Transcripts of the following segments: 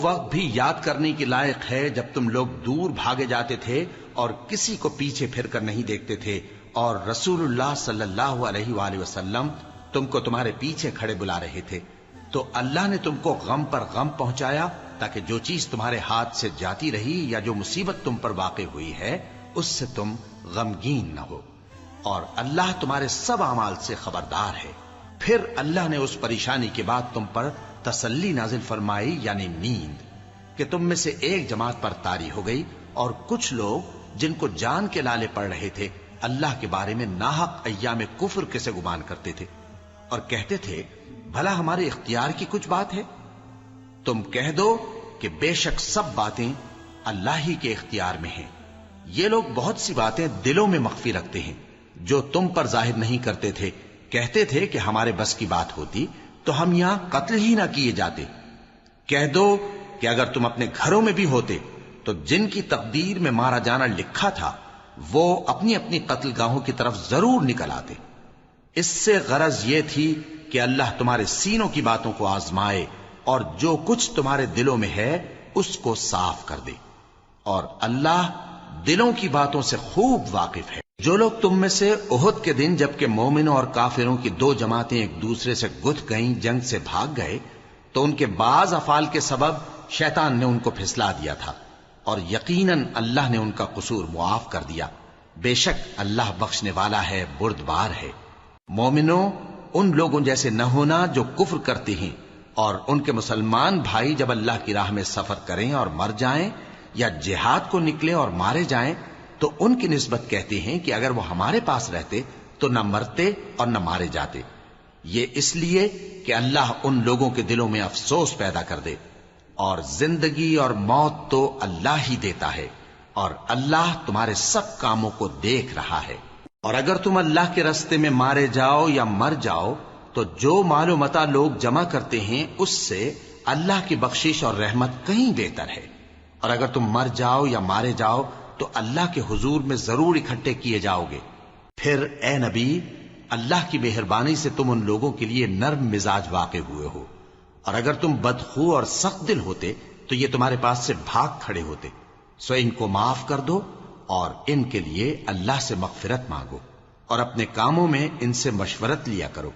وقت بھی یاد کرنے کے لائق ہے جب تم لوگ دور بھاگے جاتے تھے اور کسی کو پیچھے پھر کر نہیں دیکھتے تھے، اور رسول اللہ صلی اللہ علیہ وآلہ وسلم تم کو تمہارے پیچھے کھڑے بلا رہے تھے، تو اللہ نے تم کو غم پر غم پہنچایا تاکہ جو چیز تمہارے ہاتھ سے جاتی رہی یا جو مصیبت تم پر واقع ہوئی ہے اس سے تم غمگین نہ ہو، اور اللہ تمہارے سب اعمال سے خبردار ہے۔ پھر اللہ نے اس پریشانی کے بعد تم پر تسلی نازل فرمائی، یعنی نیند، کہ تم میں سے ایک جماعت پر طاری ہو گئی، اور کچھ لوگ جن کو جان کے لالے پڑ رہے تھے اللہ کے بارے میں ناحق ایام کفر کے سے گمان کرتے تھے، اور کہتے تھے بھلا ہمارے اختیار کی کچھ بات ہے؟ تم کہہ دو کہ بے شک سب باتیں اللہ ہی کے اختیار میں ہیں۔ یہ لوگ بہت سی باتیں دلوں میں مخفی رکھتے ہیں جو تم پر ظاہر نہیں کرتے تھے، کہتے تھے کہ ہمارے بس کی بات ہوتی تو ہم یہاں قتل ہی نہ کیے جاتے۔ کہہ دو کہ اگر تم اپنے گھروں میں بھی ہوتے تو جن کی تقدیر میں مارا جانا لکھا تھا وہ اپنی اپنی قتل گاہوں کی طرف ضرور نکل آتے۔ اس سے غرض یہ تھی کہ اللہ تمہارے سینوں کی باتوں کو آزمائے اور جو کچھ تمہارے دلوں میں ہے اس کو صاف کر دے، اور اللہ دلوں کی باتوں سے خوب واقف ہے۔ جو لوگ تم میں سے احد کے دن جبکہ مومنوں اور کافروں کی دو جماعتیں ایک دوسرے سے گتھ گئیں جنگ سے بھاگ گئے تو ان کے بعض افعال کے سبب شیطان نے ان کو پھسلا دیا تھا، اور یقیناً اللہ نے ان کا قصور معاف کر دیا، بے شک اللہ بخشنے والا ہے، بردبار ہے۔ مومنوں، ان لوگوں جیسے نہ ہونا جو کفر کرتے ہیں، اور ان کے مسلمان بھائی جب اللہ کی راہ میں سفر کریں اور مر جائیں یا جہاد کو نکلیں اور مارے جائیں تو ان کی نسبت کہتے ہیں کہ اگر وہ ہمارے پاس رہتے تو نہ مرتے اور نہ مارے جاتے، یہ اس لیے کہ اللہ ان لوگوں کے دلوں میں افسوس پیدا کر دے، اور زندگی اور موت تو اللہ ہی دیتا ہے، اور اللہ تمہارے سب کاموں کو دیکھ رہا ہے۔ اور اگر تم اللہ کے راستے میں مارے جاؤ یا مر جاؤ تو جو مال و متاع لوگ جمع کرتے ہیں اس سے اللہ کی بخشش اور رحمت کہیں بہتر ہے، اور اگر تم مر جاؤ یا مارے جاؤ تو اللہ کے حضور میں ضرور اکٹھے کیے جاؤ گے۔ پھر اے نبی، اللہ کی مہربانی سے تم ان لوگوں کے لیے نرم مزاج واقع ہوئے ہو، اور اگر تم بدخو اور سخت دل ہوتے تو یہ تمہارے پاس سے بھاگ کھڑے ہوتے، سو ان کو معاف کر دو اور ان کے لیے اللہ سے مغفرت مانگو، اور اپنے کاموں میں ان سے مشورت لیا کرو،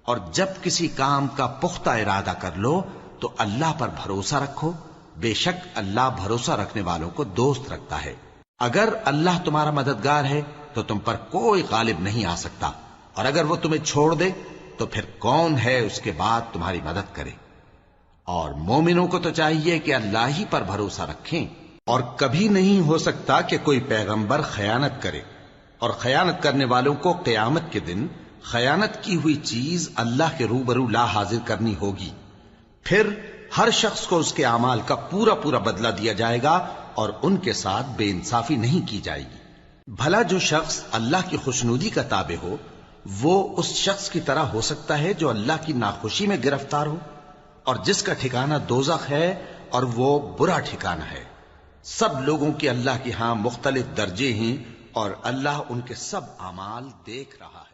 اور جب کسی کام کا پختہ ارادہ کر لو تو اللہ پر بھروسہ رکھو، بے شک اللہ بھروسہ رکھنے والوں کو دوست رکھتا ہے۔ اگر اللہ تمہارا مددگار ہے تو تم پر کوئی غالب نہیں آ سکتا، اور اگر وہ تمہیں چھوڑ دے تو پھر کون ہے اس کے بعد تمہاری مدد کرے؟ اور مومنوں کو تو چاہیے کہ اللہ ہی پر بھروسہ رکھیں، اور کبھی نہیں ہو سکتا کہ کوئی پیغمبر خیانت کرے، اور خیانت کرنے والوں کو قیامت کے دن خیانت کی ہوئی چیز اللہ کے روبرو لا حاضر کرنی ہوگی، پھر ہر شخص کو اس کے اعمال کا پورا پورا بدلہ دیا جائے گا، اور ان کے ساتھ بے انصافی نہیں کی جائے گی۔ بھلا جو شخص اللہ کی خوشنودی کا تابع ہو وہ اس شخص کی طرح ہو سکتا ہے جو اللہ کی ناخوشی میں گرفتار ہو، اور جس کا ٹھکانہ دوزخ ہے اور وہ برا ٹھکانہ ہے۔ سب لوگوں کے اللہ کے ہاں مختلف درجے ہیں، اور اللہ ان کے سب اعمال دیکھ رہا ہے۔